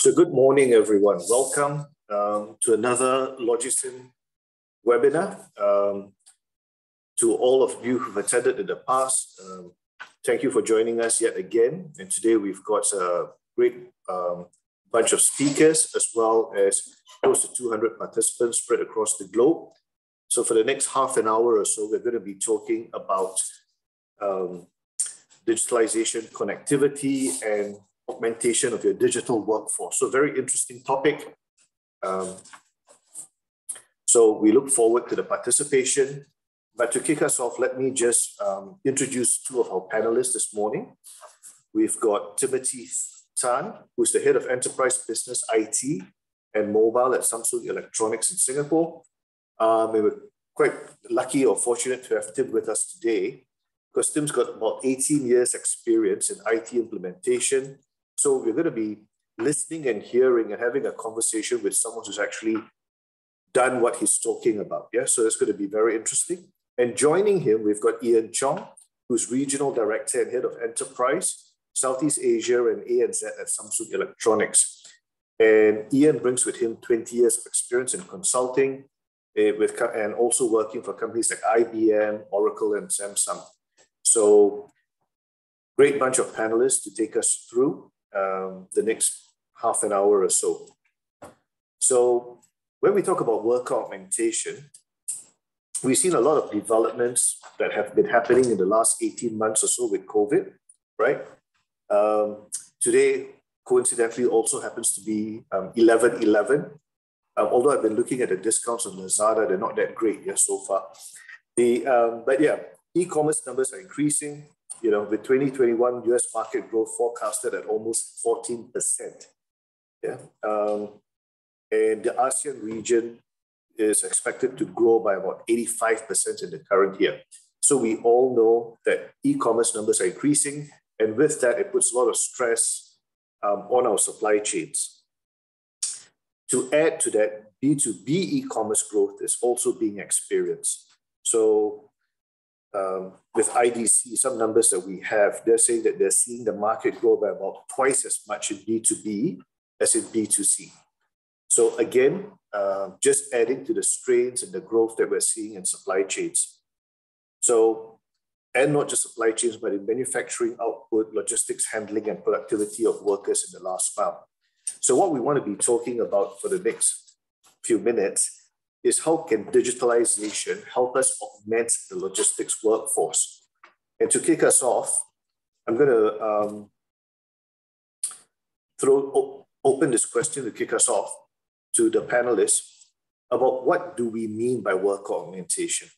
So good morning, everyone. Welcome to another Logisim webinar. To all of you who've attended in the past, thank you for joining us yet again. And today we've got a great bunch of speakers, as well as close to 200 participants spread across the globe. So for the next half an hour or so, we're going to be talking about digitalization, connectivity, and augmentation of your digital workforce. So very interesting topic. So we look forward to the participation. But to kick us off, let me just introduce two of our panelists this morning. We've got Timothy Tan, who's the head of enterprise business IT and mobile at Samsung Electronics in Singapore. We were quite lucky or fortunate to have Tim with us today, because Tim's got about 18 years experience in IT implementation. So we're going to be listening and hearing and having a conversation with someone who's actually done what he's talking about. Yeah, so it's going to be very interesting. And joining him, we've got Ian Chong, who's Regional Director and Head of Enterprise, Southeast Asia and ANZ at Samsung Electronics. And Ian brings with him 20 years of experience in consulting, and also working for companies like IBM, Oracle, and Samsung. So great bunch of panelists to take us through the next half an hour or so. So when we talk about work augmentation, we've seen a lot of developments that have been happening in the last 18 months or so with COVID, right? Today, coincidentally, also happens to be 11/11. Although I've been looking at the discounts on Lazada, they're not that great so far. But yeah, e-commerce numbers are increasing. You know, with 2021 US market growth forecasted at almost 14%. Yeah, and the ASEAN region is expected to grow by about 85% in the current year. So we all know that e-commerce numbers are increasing, and with that, it puts a lot of stress on our supply chains. To add to that, B2B e-commerce growth is also being experienced. So with IDC, some numbers that we have, they're saying that they're seeing the market grow by about twice as much in B2B as in B2C. So again, just adding to the strains and the growth that we're seeing in supply chains. So, and not just supply chains, but in manufacturing output, logistics handling, and productivity of workers in the last mile. So what we want to be talking about for the next few minutes is how can digitalization help us augment the logistics workforce? And to kick us off, I'm going to open this question to kick us off to the panelists about what do we mean by work augmentation?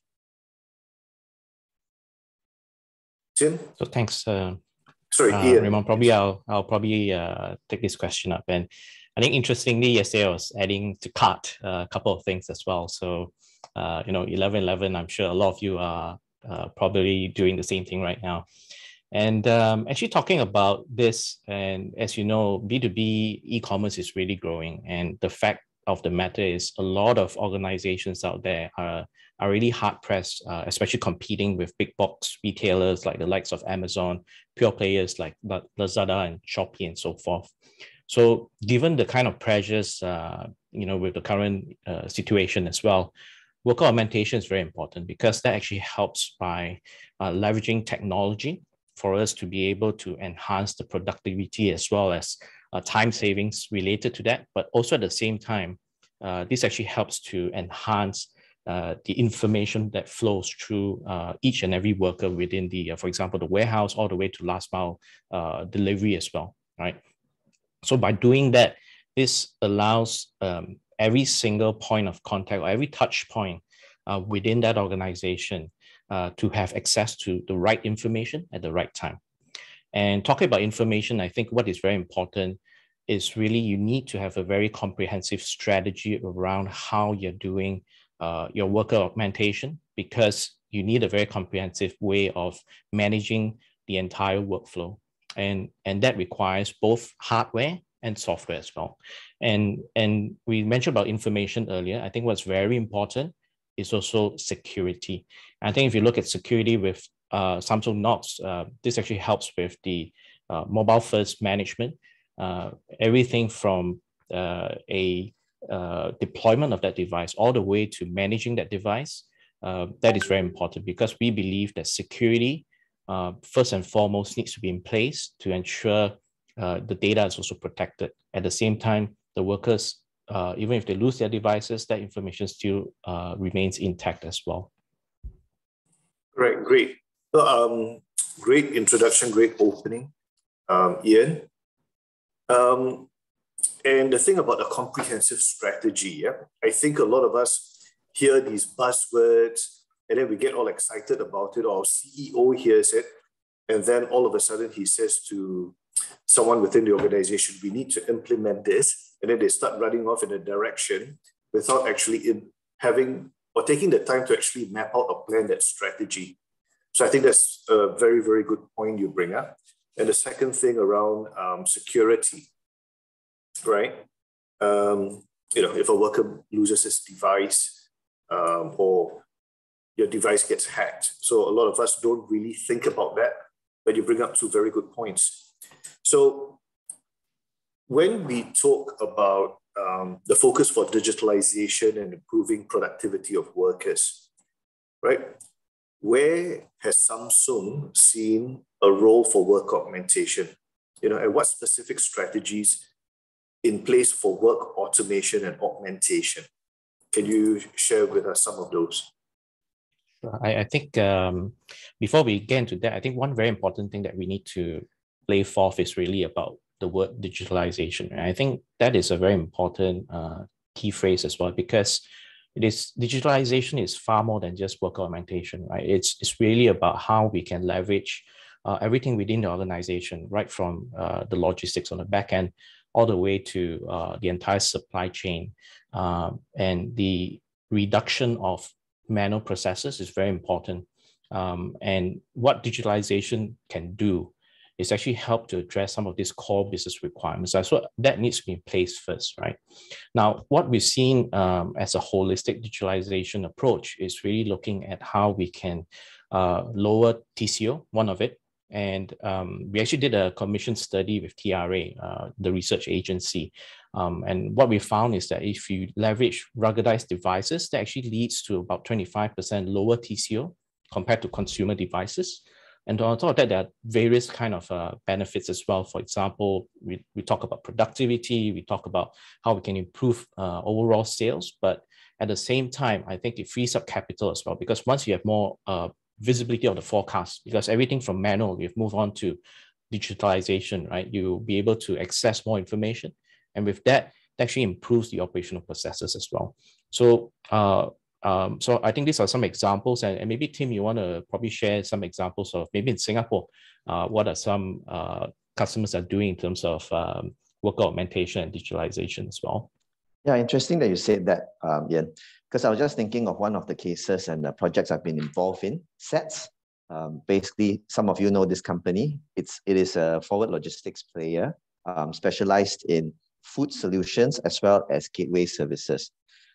Tim? So thanks, Sorry, Ian. Raymond. Probably I'll take this question up. And I think interestingly, yesterday I was adding to cart a couple of things as well. So, 11/11, I'm sure a lot of you are probably doing the same thing right now. And actually talking about this, and as you know, B2B e-commerce is really growing. And the fact of the matter is a lot of organizations out there are really hard pressed, especially competing with big box retailers like the likes of Amazon, pure players like Lazada and Shopee and so forth. So given the kind of pressures, with the current situation as well, worker augmentation is very important because that actually helps by leveraging technology for us to be able to enhance the productivity as well as time savings related to that. But also at the same time, this actually helps to enhance the information that flows through each and every worker within the, for example, the warehouse all the way to last mile delivery as well, right? So by doing that, this allows every single point of contact or every touch point within that organization to have access to the right information at the right time. And talking about information, I think what is very important is really you need to have a very comprehensive strategy around how you're doing your worker augmentation, because you need a very comprehensive way of managing the entire workflow. And that requires both hardware and software as well. And we mentioned about information earlier. I think what's very important is also security. I think if you look at security with Samsung Knox, this actually helps with the mobile first management. everything from a deployment of that device all the way to managing that device. That is very important because we believe that security, first and foremost, needs to be in place to ensure the data is also protected. At the same time, the workers, even if they lose their devices, that information still remains intact as well. Right, great. So, great introduction, great opening, Ian. And the thing about a comprehensive strategy, I think a lot of us hear these buzzwords and then we get all excited about it, or our CEO hears it, and then all of a sudden he says to someone within the organization, we need to implement this, and then they start running off in a direction without actually having or taking the time to actually map out or plan that strategy. So I think that's a very, very good point you bring up. And the second thing around security, right? If a worker loses his device or your device gets hacked. So a lot of us don't really think about that, but you bring up two very good points. So when we talk about the focus for digitalization and improving productivity of workers, right? Where has Samsung seen a role for work augmentation? And what specific strategies in place for work automation and augmentation? Can you share with us some of those? I think before we get into that, I think one very important thing that we need to lay forth is really about the word digitalization. And I think that is a very important key phrase as well, because digitalization is far more than just work augmentation, right? It's really about how we can leverage everything within the organization, right from the logistics on the back end all the way to the entire supply chain. And the reduction of manual processes is very important. And what digitalization can do is actually help to address some of these core business requirements. So that needs to be in place first, right? Now, what we've seen as a holistic digitalization approach is really looking at how we can lower TCO, one of it. And we actually did a commission study with TRA, the research agency. And what we found is that if you leverage ruggedized devices, that actually leads to about 25% lower TCO compared to consumer devices. And on top of that, there are various kind of benefits as well. For example, we talk about productivity, we talk about how we can improve overall sales, but at the same time, I think it frees up capital as well, because once you have more visibility of the forecast, because everything from manual, we've moved on to digitalization, right? You'll be able to access more information. And with that, it actually improves the operational processes as well. So I think these are some examples, and maybe Tim, you want to probably share some examples of maybe in Singapore, what are some customers are doing in terms of work augmentation and digitalization as well. Yeah, interesting that you said that, Ian, because I was just thinking of one of the cases and the projects I've been involved in, SETS. Basically, some of you know this company. It is a forward logistics player, specialized in food solutions as well as gateway services.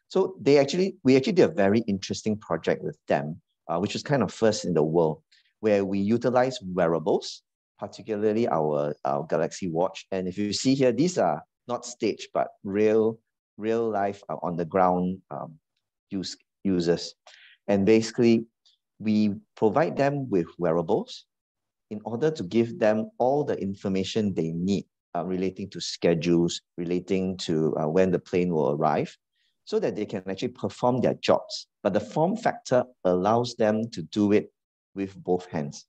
So we actually did a very interesting project with them, which was kind of first in the world, where we utilize wearables, particularly our Galaxy Watch. And if you see here, these are not staged, but real life on the ground users. And basically, we provide them with wearables in order to give them all the information they need relating to schedules, relating to when the plane will arrive, so that they can actually perform their jobs. But the form factor allows them to do it with both hands.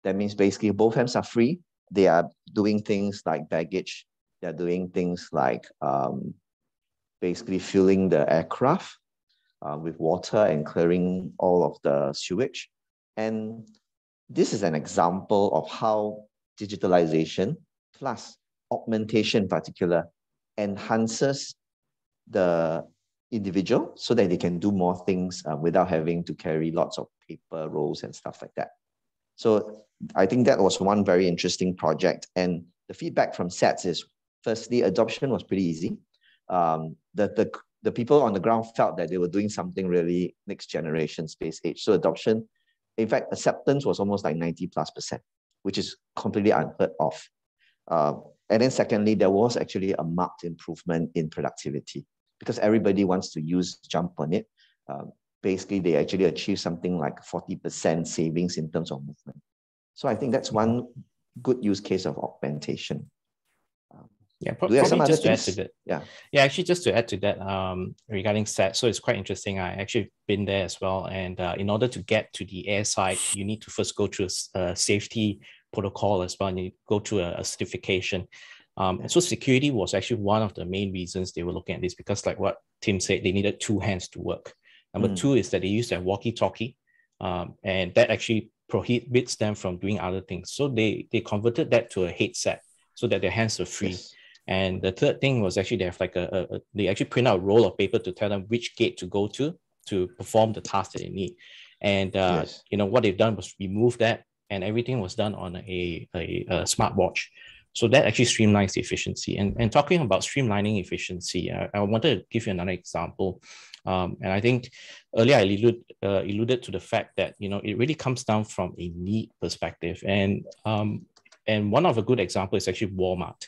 That means basically both hands are free. They are doing things like baggage. They're doing things like basically filling the aircraft with water and clearing all of the sewage. And this is an example of how digitalization plus augmentation in particular enhances the individual so that they can do more things without having to carry lots of paper rolls and stuff like that. So I think that was one very interesting project. And the feedback from SETS is, firstly, adoption was pretty easy. The people on the ground felt that they were doing something really next generation space age. So adoption, in fact, acceptance was almost like 90+%, which is completely unheard of. And then secondly, there was actually a marked improvement in productivity because everybody wants to jump on it. Basically, they actually achieve something like 40% savings in terms of movement. So I think that's one good use case of augmentation. Yeah, do you have some other just things? to add to that. Yeah, actually, just to add to that, regarding SAT, so it's quite interesting. I actually been there as well, and in order to get to the air side, you need to first go through a safety protocol as well, and you go through a certification. So security was actually one of the main reasons they were looking at this, because like what Tim said, they needed two hands to work. Number two is that they use their walkie-talkie, and that actually prohibits them from doing other things. So they converted that to a headset so that their hands are free. Yes. And the third thing was actually they have like they actually print out a roll of paper to tell them which gate to go to perform the task that they need. And what they've done was remove that, and everything was done on a smartwatch. So that actually streamlines the efficiency. And talking about streamlining efficiency, I wanted to give you another example. And I think earlier I alluded to the fact that it really comes down from a need perspective. And one of a good example is actually Walmart.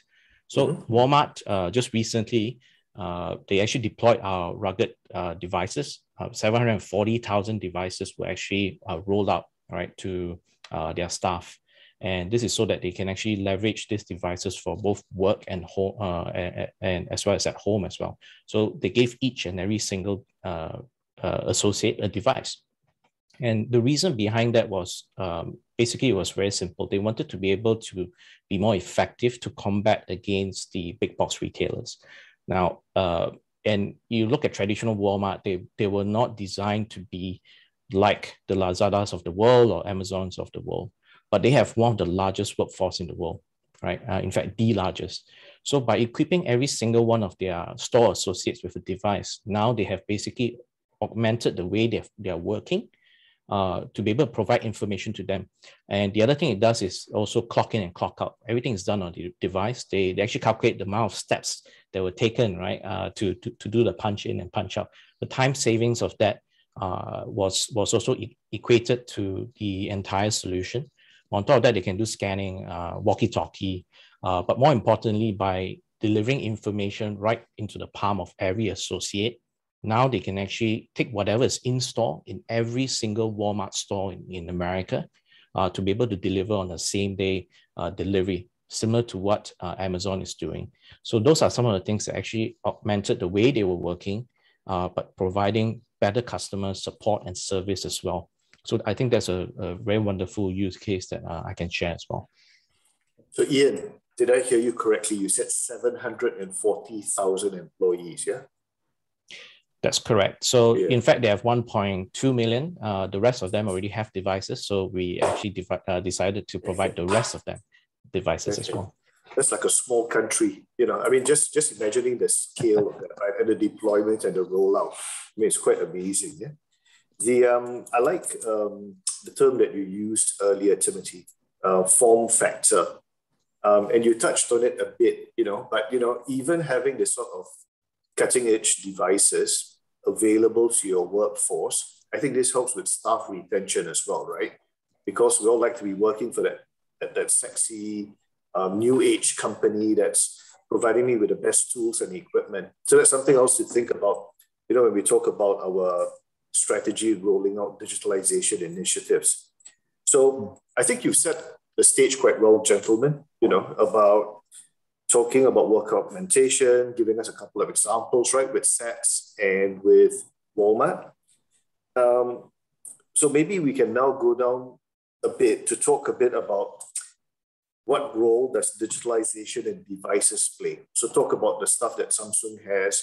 So Walmart just recently, they actually deployed our rugged devices. 740,000 devices were actually rolled out, right, to their staff. And this is so that they can actually leverage these devices for both work and home, and as well as at home as well. So they gave each and every single associate a device. And the reason behind that was basically it was very simple. They wanted to be able to be more effective to combat against the big box retailers. Now, and you look at traditional Walmart, they were not designed to be like the Lazadas of the world or Amazons of the world, but they have one of the largest workforce in the world, right? In fact, the largest. So by equipping every single one of their store associates with a device, now they have basically augmented the way they are working to be able to provide information to them. And the other thing it does is also clock in and clock out. Everything is done on the device. They actually calculate the amount of steps that were taken, right, to do the punch in and punch out. The time savings of that was also equated to the entire solution. On top of that, they can do scanning, walkie-talkie, but more importantly, by delivering information right into the palm of every associate, now they can actually take whatever is in store in every single Walmart store in America to be able to deliver on the same day delivery, similar to what Amazon is doing. So those are some of the things that actually augmented the way they were working, but providing better customer support and service as well. So I think that's a very wonderful use case that I can share as well. So Ian, did I hear you correctly? You said 740,000 employees, yeah? That's correct. So in fact, they have 1.2 million. The rest of them already have devices. So we actually decided to provide the rest of them devices as well. That's like a small country, I mean, just imagining the scale of that, right? And the deployment and the rollout. I mean, it's quite amazing, yeah? I like the term that you used earlier, Timothy, form factor. And you touched on it a bit, but, even having this sort of cutting edge devices available to your workforce, I think this helps with staff retention as well, right? Because we all like to be working for that sexy new age company that's providing me with the best tools and equipment. So that's something else to think about, when we talk about our strategy rolling out digitalization initiatives. So I think you've set the stage quite well, gentlemen, about talking about work augmentation, giving us a couple of examples, right, with SATs and with Walmart. So maybe we can now go down a bit to talk a bit about what role does digitalization and devices play. So talk about the stuff that Samsung has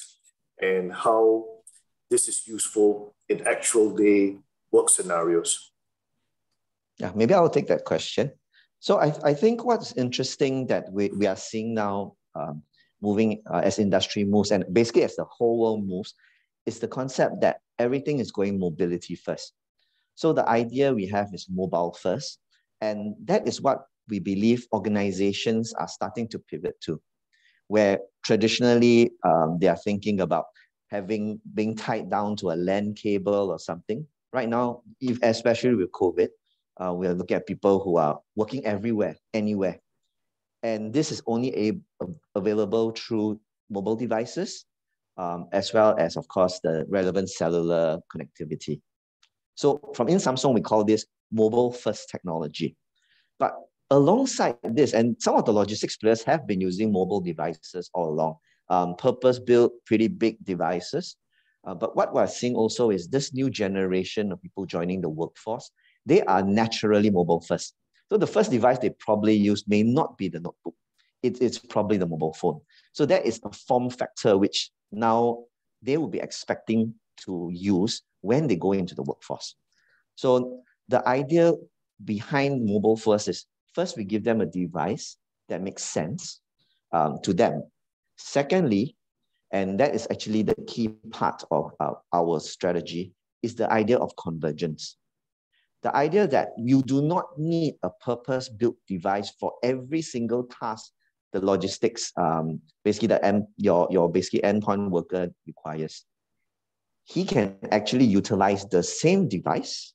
and how this is useful in actual day work scenarios. Yeah, maybe I'll take that question. So I think what's interesting that we are seeing now moving as industry moves and basically as the whole world moves is the concept that everything is going mobility first. So the idea we have is mobile first. And that is what we believe organizations are starting to pivot to, where traditionally they are thinking about being tied down to a LAN cable or something. Right now, especially with COVID, we are looking at people who are working everywhere, anywhere. And this is only available through mobile devices, as well as, of course, the relevant cellular connectivity. So from in Samsung, we call this mobile first technology. But alongside this, and some of the logistics players have been using mobile devices all along, purpose-built, pretty big devices. But what we're seeing also is this new generation of people joining the workforce, they are naturally mobile first. So the first device they probably use may not be the notebook. It's probably the mobile phone. So that is a form factor which now they will be expecting to use when they go into the workforce. So the idea behind mobile first is, first, we give them a device that makes sense to them. Secondly, and that is actually the key part of our strategy, is the idea of convergence. The idea that you do not need a purpose-built device for every single task the logistics, basically your basically endpoint worker requires. He can actually utilize the same device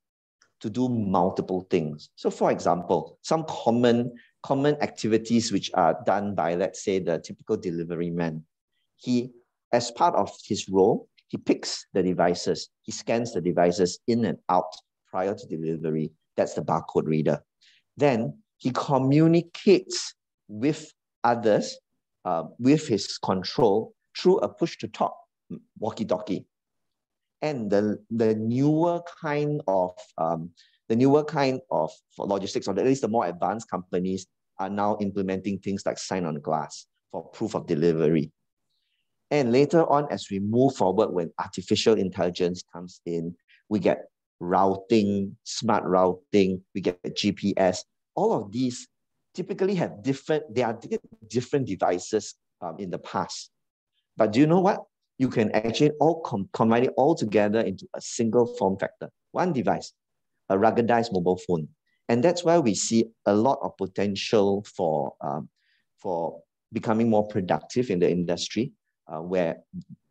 to do multiple things. So for example, some common activities which are done by, let's say, the typical delivery man. He, as part of his role, he picks the devices, he scans the devices in and out prior to delivery. That's the barcode reader. Then he communicates with others, with his control through a push-to-talk walkie-talkie. And the newer kind of logistics, or at least the more advanced companies, are now implementing things like sign on glass for proof of delivery. And later on, as we move forward, when artificial intelligence comes in, we get routing, smart routing, we get GPS. All of these typically have different devices in the past. But do you know what? You can actually all combine it all together into a single form factor, one device, a ruggedized mobile phone. And that's why we see a lot of potential for becoming more productive in the industry, where,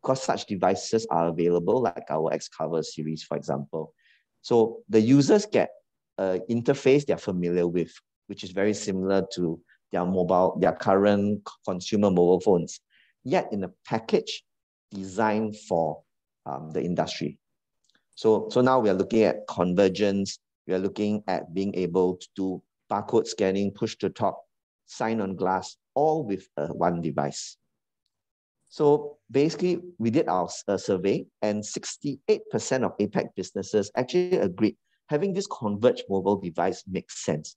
because such devices are available, like our Xcover series, for example. So the users get an interface they're familiar with, which is very similar to their current consumer mobile phones, yet in a package designed for the industry. So now we are looking at convergence. We are looking at being able to do barcode scanning, push to talk, sign on glass, all with one device. So basically, we did our survey, and 68% of APAC businesses actually agreed having this converged mobile device makes sense,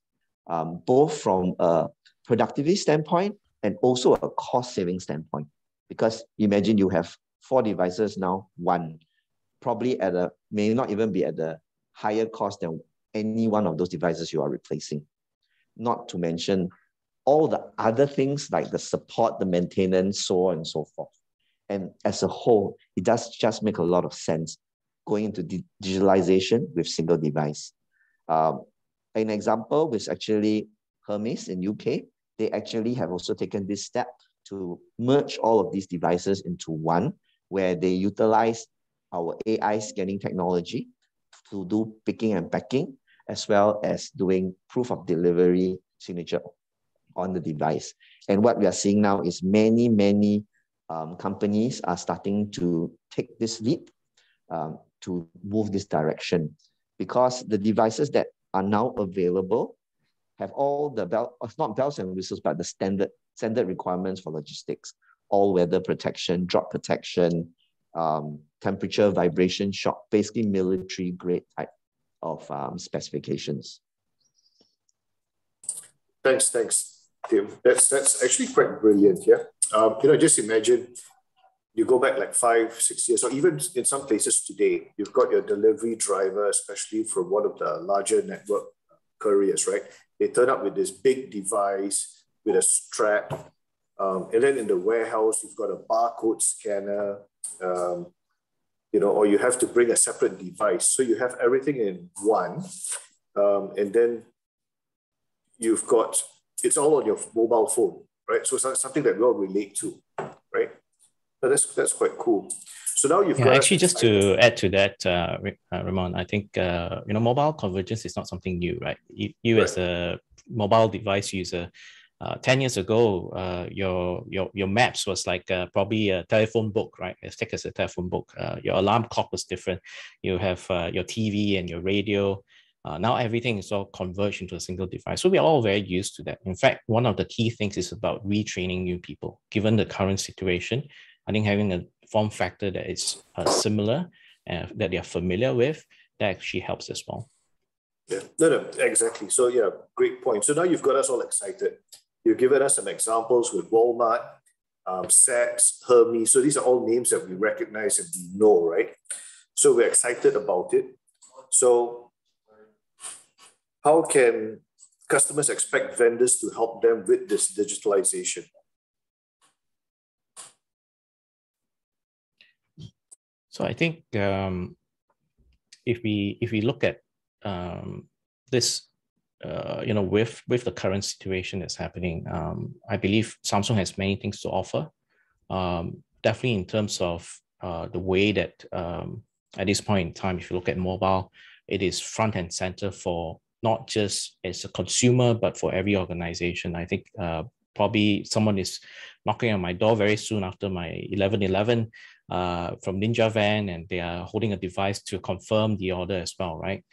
both from a productivity standpoint and also a cost-saving standpoint. Because imagine you have 4 devices now, one, probably may not even be at a higher cost than any one of those devices you are replacing. Not to mention all the other things like the support, the maintenance, so on and so forth. And as a whole, it does just make a lot of sense going into digitalization with single device. An example was actually Hermes in UK. They actually have also taken this step to merge all of these devices into one, where they utilize our AI scanning technology to do picking and packing, as well as doing proof of delivery signature on the device. And what we are seeing now is many companies are starting to take this leap to move this direction, because the devices that are now available have all the not bells and whistles, but the standard requirements for logistics: all weather protection, drop protection, temperature, vibration, shock, basically military grade type of specifications. Thanks, Tim. That's actually quite brilliant. Yeah. Just imagine you go back like 5-6 years, or even in some places today, you've got your delivery driver, especially from one of the larger network couriers, right? They turn up with this big device with a strap. And then in the warehouse, you've got a barcode scanner, or you have to bring a separate device. So you have everything in one. And then you've got, it's all on your mobile phone, right? So it's something that we all relate to, right? So that's quite cool. So now you've got... Actually, just to add to that, Ramon, I think, mobile convergence is not something new, right? You right. As a mobile device user, 10 years ago, your maps was like probably a telephone book, right? As thick as a telephone book. Your alarm clock was different. You have your TV and your radio. Now everything is all converged into a single device. So we are all very used to that. In fact, one of the key things is about retraining new people. Given the current situation, I think having a form factor that is similar and that they are familiar with, that actually helps as well. Yeah, no, exactly. So yeah, great point. So now you've got us all excited. You've given us some examples with Walmart, Saks, Hermes. So these are all names that we recognize and we know, right? So we're excited about it. So how can customers expect vendors to help them with this digitalization? So I think if we look at this, with the current situation that's happening, I believe Samsung has many things to offer. Definitely in terms of the way that at this point in time, if you look at mobile, it is front and center for not just as a consumer, but for every organization. I think probably someone is knocking on my door very soon after my 11/11 from Ninja Van, and they are holding a device to confirm the order as well, right?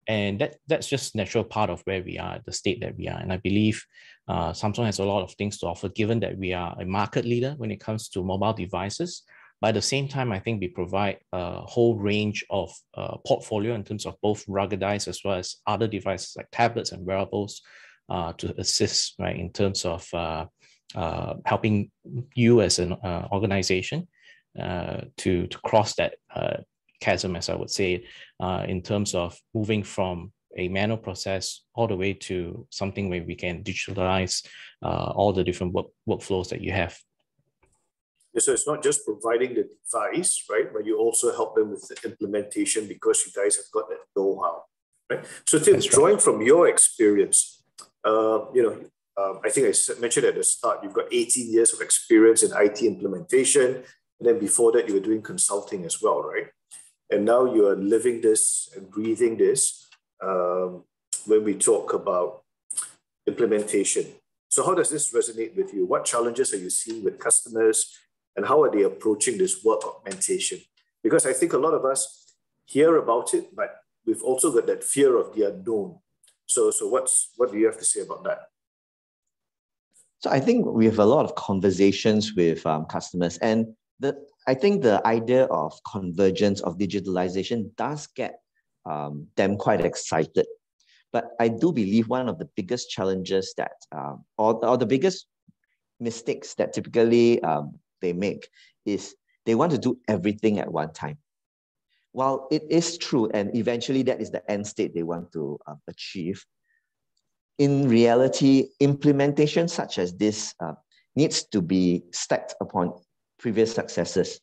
And that's just natural part of where we are, the state that we are. And I believe Samsung has a lot of things to offer, given that we are a market leader when it comes to mobile devices. But at the same time, I think we provide a whole range of portfolio in terms of both ruggedized as well as other devices like tablets and wearables to assist, right, in terms of helping you as an organization to cross that chasm, as I would say, in terms of moving from a manual process all the way to something where we can digitalize all the different workflows that you have. So it's not just providing the device, right? But you also help them with the implementation because you guys have got that know-how, right? So Tim, drawing from your experience, I think I mentioned at the start, you've got 18 years of experience in IT implementation. And then before that, you were doing consulting as well, right? And now you are living this and breathing this when we talk about implementation. So how does this resonate with you? What challenges are you seeing with customers? And how are they approaching this work augmentation? Because I think a lot of us hear about it, but we've also got that fear of the unknown. So what do you have to say about that? So I think we have a lot of conversations with customers, and I think the idea of convergence, of digitalization does get them quite excited. But I do believe one of the biggest challenges that, or the biggest mistakes that typically they make is they want to do everything at one time. While it is true, and eventually that is the end state they want to achieve, in reality, implementation such as this needs to be stacked upon previous successes.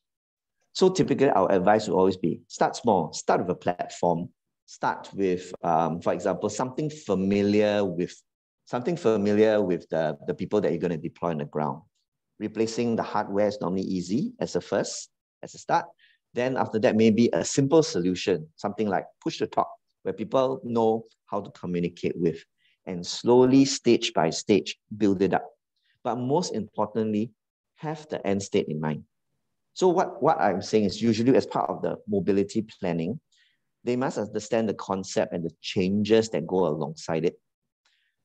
So typically our advice will always be, start small, start with a platform, start with, for example, something familiar with the people that you're going to deploy on the ground. Replacing the hardware is normally easy as a start. Then after that, maybe a simple solution, something like push to talk, where people know how to communicate with, and slowly, stage by stage, build it up. But most importantly, have the end state in mind. So what I'm saying is usually as part of the mobility planning, they must understand the concept and the changes that go alongside it.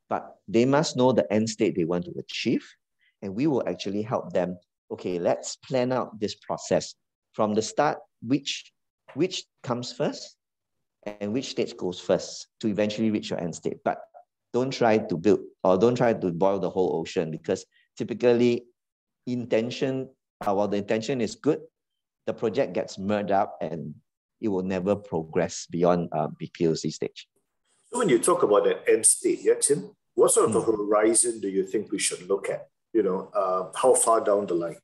But they must know the end state they want to achieve. And we will actually help them, okay, let's plan out this process from the start, which comes first and which stage goes first to eventually reach your end state. But don't try to boil the whole ocean, because typically the intention is good, the project gets merged up and it will never progress beyond POC stage. So when you talk about that end state, yeah, Tim, what sort of a horizon do you think we should look at? How far down the line?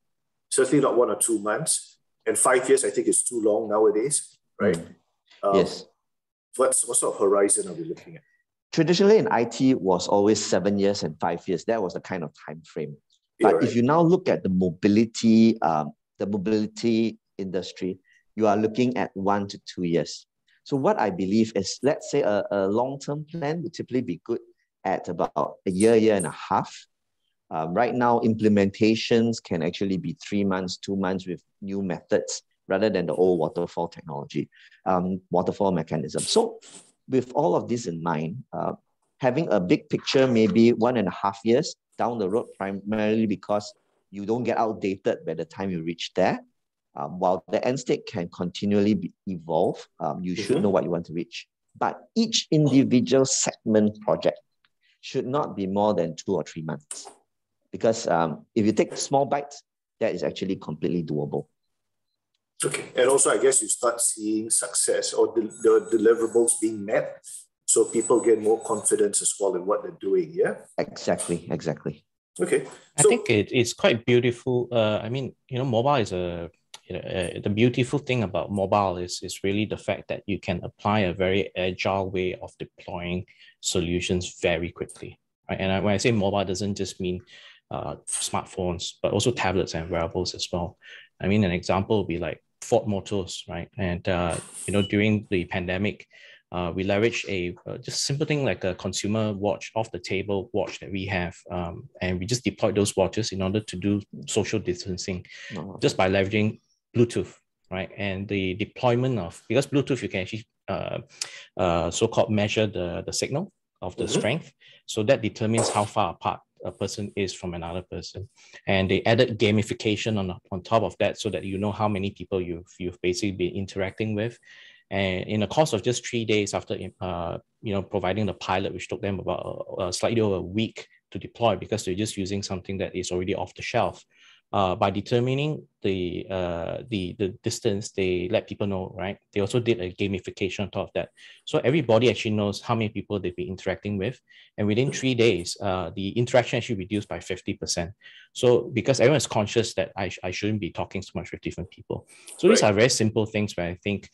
Certainly not 1 or 2 months. And 5 years, I think, is too long nowadays, right? Yes. What sort of horizon are we looking at? Traditionally in IT was always 7 years and 5 years. That was the kind of time frame. But if you now look at the mobility industry, you are looking at 1 to 2 years. So what I believe is, let's say a long-term plan would typically be good at about a year and a half. Right now, implementations can actually be 3 months, 2 months with new methods rather than the old waterfall technology, waterfall mechanism. So with all of this in mind, having a big picture, maybe 1.5 years down the road, primarily because you don't get outdated by the time you reach there. While the end state can continually evolve, you should know what you want to reach. But each individual segment project should not be more than 2 or 3 months. Because if you take small bites, that is actually completely doable. Okay, and also I guess you start seeing success or the deliverables being met, so people get more confidence as well in what they're doing, yeah? Exactly. Okay. I think it's quite beautiful. I mean, mobile is the beautiful thing about mobile is really the fact that you can apply a very agile way of deploying solutions very quickly. Right? And when I say mobile, it doesn't just mean smartphones, but also tablets and wearables as well. I mean, an example would be like Ford Motors, right? And during the pandemic, we leveraged a just simple thing like a consumer watch, off the table watch that we have, and we just deployed those watches in order to do social distancing, just by leveraging Bluetooth, right? And the deployment of, because Bluetooth you can actually so-called measure the signal of the strength, so that determines how far apart a person is from another person. And they added gamification on top of that, so that you know how many people you've basically been interacting with. And in the course of just 3 days after providing the pilot, which took them about slightly over a week to deploy, because they're just using something that is already off the shelf. By determining the distance, they let people know, right? They also did a gamification on top of that. So everybody actually knows how many people they've been interacting with. And within 3 days, the interaction actually reduced by 50%. So because everyone is conscious that I shouldn't be talking so much with different people. So these are very simple things where I think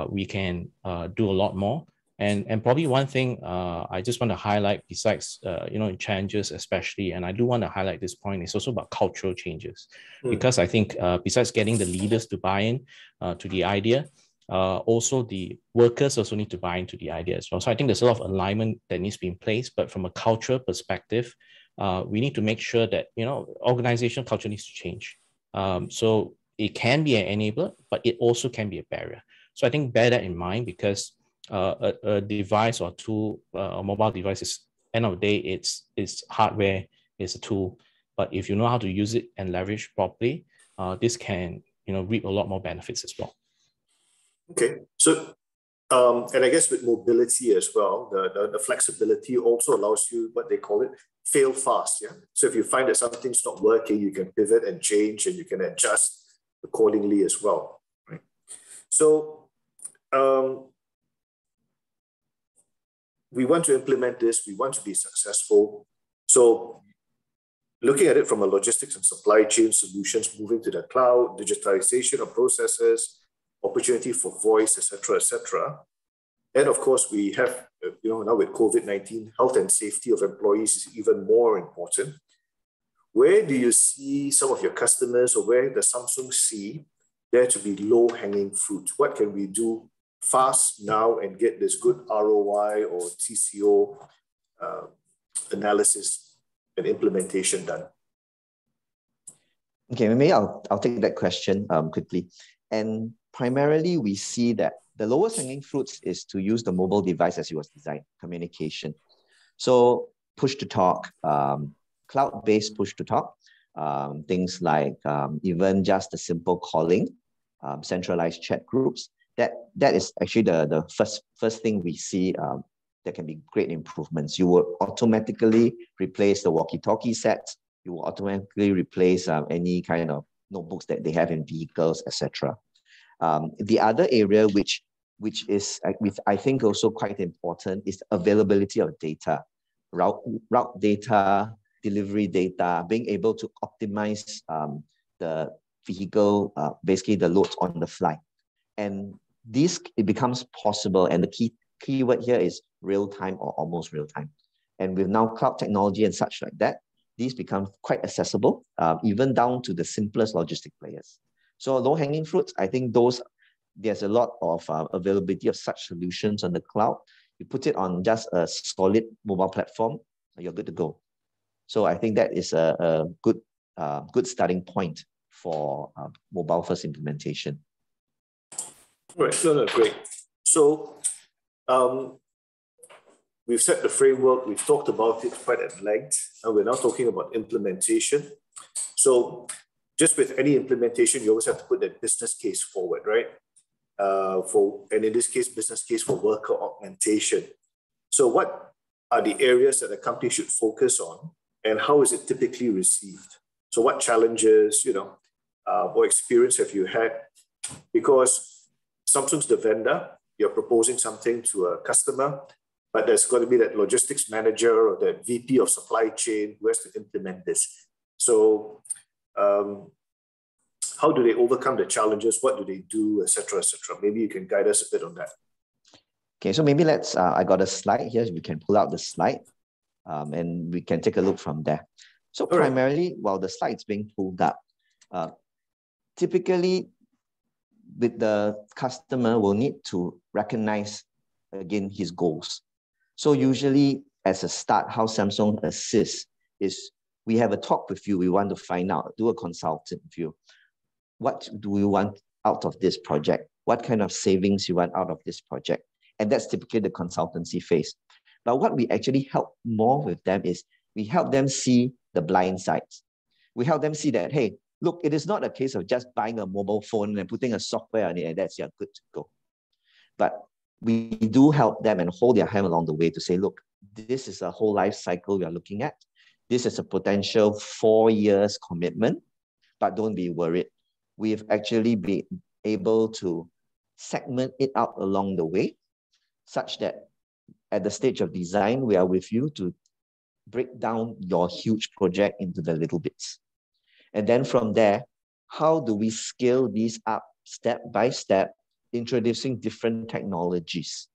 we can do a lot more. And probably one thing I just want to highlight, besides in challenges especially, and I do want to highlight this point, is also about cultural changes. Because I think besides getting the leaders to buy in to the idea, also the workers also need to buy into the idea as well. So I think there's a lot of alignment that needs to be in place, but from a cultural perspective, we need to make sure that organizational culture needs to change. So it can be an enabler, but it also can be a barrier. So I think bear that in mind, because a device or tool, a mobile device, is end of the day, it's hardware, it's a tool. But if you know how to use it and leverage properly, this can reap a lot more benefits as well. Okay, so and I guess with mobility as well, the flexibility also allows you what they call it fail fast. Yeah. So if you find that something's not working, you can pivot and change, and you can adjust accordingly as well. Right. So we want to implement this, we want to be successful. So looking at it from a logistics and supply chain solutions, moving to the cloud, digitalization of processes, opportunity for voice, etc. And of course, we have, now with COVID-19, health and safety of employees is even more important. Where do you see some of your customers, or where does Samsung see there to be low-hanging fruit? What can we do fast now and get this good ROI or TCO analysis and implementation done? Okay, maybe I'll take that question quickly. And primarily, we see that the lowest hanging fruits is to use the mobile device as it was designed, communication. So push to talk, cloud-based push to talk, things like even just the simple calling, centralized chat groups. That is actually the first thing we see that can be great improvements. You will automatically replace the walkie-talkie sets. You will automatically replace any kind of notebooks that they have in vehicles, etc. The other area which is I think also quite important is availability of data, route data, delivery data, being able to optimize the vehicle, basically the loads on the fly. And it becomes possible, and the key word here is real time or almost real time. And with now cloud technology and such like that, these become quite accessible, even down to the simplest logistic players. So low-hanging fruits, I think there's a lot of availability of such solutions on the cloud. You put it on just a solid mobile platform, you're good to go. So I think that is a good starting point for mobile first implementation. Right, no, great. So we've set the framework, we've talked about it quite at length, and we're now talking about implementation. So just with any implementation, you always have to put that business case forward, right? And in this case, business case for worker augmentation. So what are the areas that a company should focus on, and how is it typically received? So what challenges, or experience have you had? Because Samsung's the vendor, you're proposing something to a customer, but there's got to be that logistics manager or that VP of supply chain who has to implement this. So how do they overcome the challenges? What do they do, et cetera, et cetera? Maybe you can guide us a bit on that. Okay, so maybe let's, I got a slide here. We can pull out the slide and we can take a look from there. So primarily, while the slide's being pulled up, typically with the customer will need to recognize, again, his goals. So usually as a start, how Samsung assists is we have a talk with you. We want to find out, do a consultant view. What do we want out of this project? What kind of savings you want out of this project? And that's typically the consultancy phase. But what we actually help more with them is we help them see the blind sides. We help them see that, hey, look, it is not a case of just buying a mobile phone and putting a software on it and that's you're good to go. But we do help them and hold their hand along the way to say, look, this is a whole life cycle we are looking at. This is a potential 4 years commitment, but don't be worried. We've actually been able to segment it out along the way, such that at the stage of design, we are with you to break down your huge project into the little bits. And then from there, how do we scale these up step by step, introducing different technologies?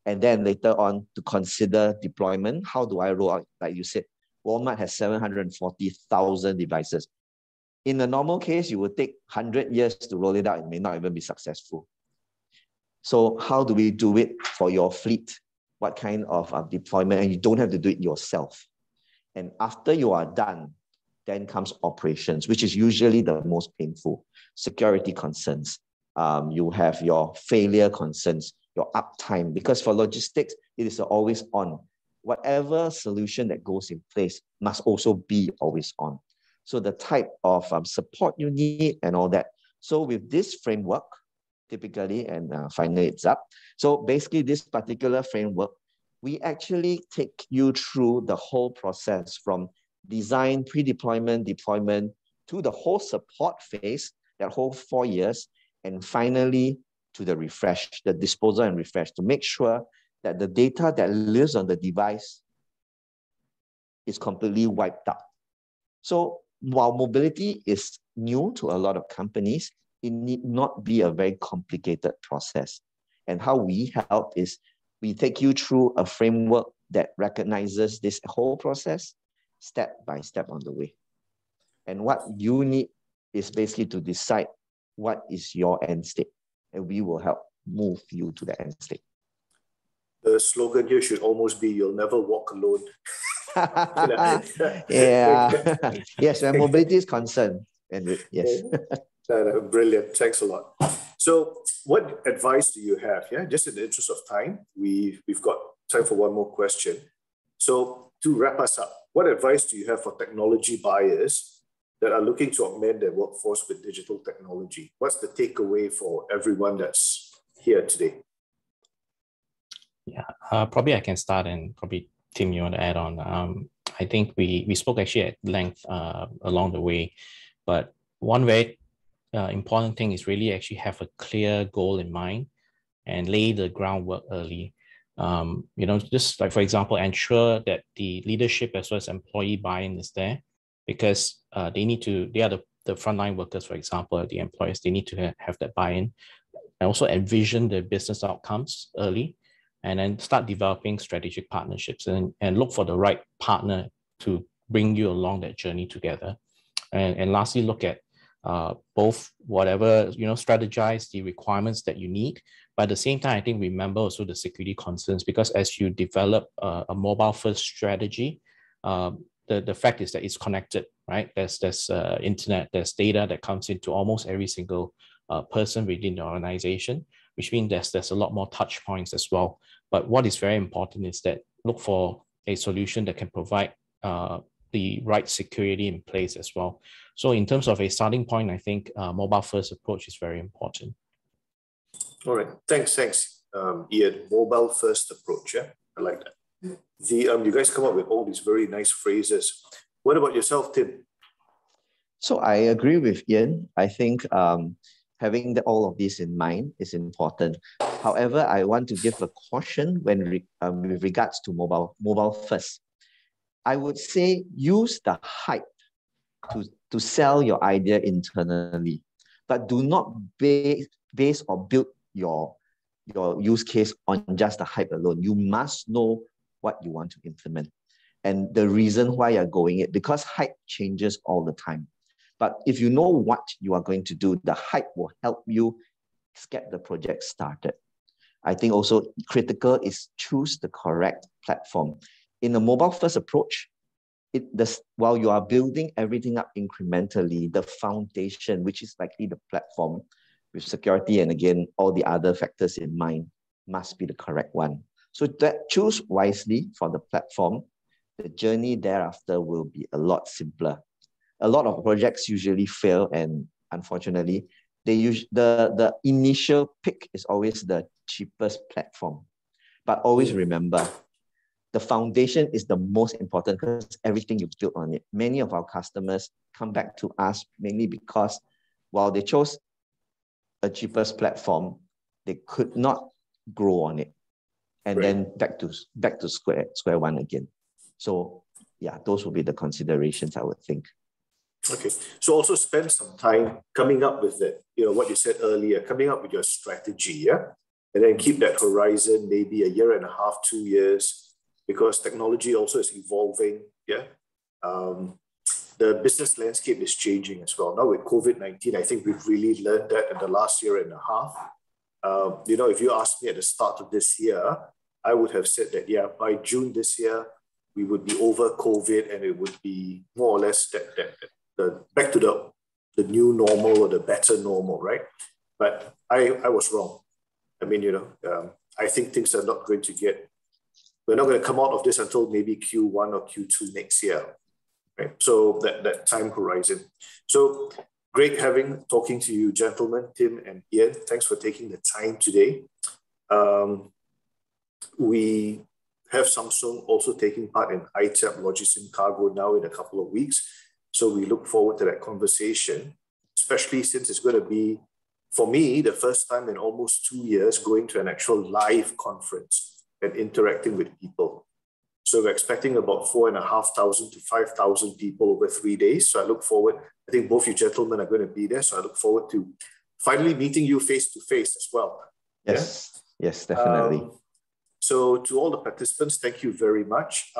And then later on to consider deployment. How do I roll out? Like you said, Walmart has 740,000 devices. In a normal case, you would take 100 years to roll it out. It may not even be successful. So how do we do it for your fleet? What kind of deployment? And you don't have to do it yourself. And after you are done, then comes operations, which is usually the most painful. Security concerns. You have your failure concerns, your uptime, because for logistics, it is always on. Whatever solution that goes in place must also be always on. So the type of support you need and all that. So with this framework, typically, and finally it's up. So basically this particular framework, we actually take you through the whole process from design, pre-deployment, deployment, to the whole support phase, that whole 4 years, and finally to the refresh, the disposal and refresh, to make sure that the data that lives on the device is completely wiped out. So while mobility is new to a lot of companies, it need not be a very complicated process. And how we help is we take you through a framework that recognizes this whole process step by step on the way. And what you need is basically to decide what is your end state, and we will help move you to the end state. The slogan here should almost be, you'll never walk alone. Yeah. Yes, when mobility is concerned. And yes. Brilliant. Thanks a lot. So what advice do you have? Yeah, just in the interest of time, we've got time for one more question. So to wrap us up, what advice do you have for technology buyers that are looking to augment their workforce with digital technology? What's the takeaway for everyone that's here today? Yeah, probably I can start, and probably Tim, you want to add on. I think we spoke actually at length along the way, but one very important thing is really actually have a clear goal in mind and lay the groundwork early. Just like, for example, ensure that the leadership as well as employee buy-in is there, because they are the frontline workers, for example, the employers, they need to have that buy-in, and also envision the business outcomes early, and then start developing strategic partnerships and look for the right partner to bring you along that journey together. And lastly, look at both whatever, strategize the requirements that you need, But at the same time, I think remember also the security concerns, because as you develop a mobile first strategy, the fact is that it's connected, right? There's internet, there's data that comes into almost every single person within the organization, which means there's a lot more touch points as well. But what is very important is that look for a solution that can provide the right security in place as well. So in terms of a starting point, I think mobile first approach is very important. All right, thanks, Ian. Mobile first approach, yeah, I like that. You guys come up with all these very nice phrases. What about yourself, Tim? So I agree with Ian. I think having all of this in mind is important. However, I want to give a caution with regards to mobile first. I would say use the hype to sell your idea internally, but do not base or build your use case on just the hype alone. You must know what you want to implement and the reason why you're going it, because hype changes all the time. But if you know what you are going to do, the hype will help you get the project started. I think also critical is choose the correct platform. In a mobile first approach, while you are building everything up incrementally, the foundation, which is likely the platform with security and again, all the other factors in mind, must be the correct one. So choose wisely for the platform. The journey thereafter will be a lot simpler. A lot of projects usually fail, and unfortunately, the initial pick is always the cheapest platform. But always remember, the foundation is the most important because everything you built on it. Many of our customers come back to us mainly because while they chose a cheapest platform, they could not grow on it. And then back to square one again. So yeah, those will be the considerations I would think. Okay, so also spend some time coming up with it, what you said earlier, coming up with your strategy, yeah? And then keep that horizon maybe a year and a half, 2 years, because technology also is evolving, yeah? The business landscape is changing as well. Now with COVID-19, I think we've really learned that in the last year and a half. If you asked me at the start of this year, I would have said that, yeah, by June this year, we would be over COVID and it would be more or less back to the new normal or the better normal, right? But I was wrong. I mean, I think things are not going to we're not going to come out of this until maybe Q1 or Q2 next year, right? So that time horizon. So great talking to you, gentlemen, Tim and Ian. Thanks for taking the time today. We have Samsung also taking part in ITAP Logisim Cargo now in a couple of weeks. So we look forward to that conversation, especially since it's going to be, for me, the first time in almost 2 years going to an actual live conference and interacting with people. So we're expecting about 4,500 to 5,000 people over 3 days. So I look forward, I think both you gentlemen are going to be there. So I look forward to finally meeting you face to face as well. Yes, yeah? Yes, definitely. So to all the participants, thank you very much.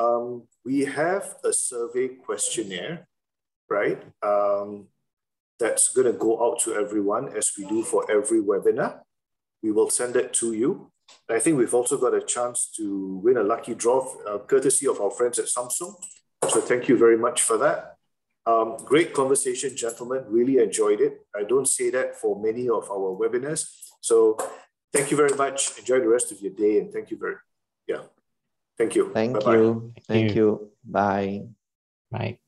We have a survey questionnaire, right? That's going to go out to everyone as we do for every webinar. We will send it to you. I think we've also got a chance to win a lucky draw courtesy of our friends at Samsung. So thank you very much for that. Great conversation, gentlemen. Really enjoyed it. I don't say that for many of our webinars. So thank you very much. Enjoy the rest of your day. And thank you Thank you. Thank Bye-bye. you. Thank you. Bye. Bye.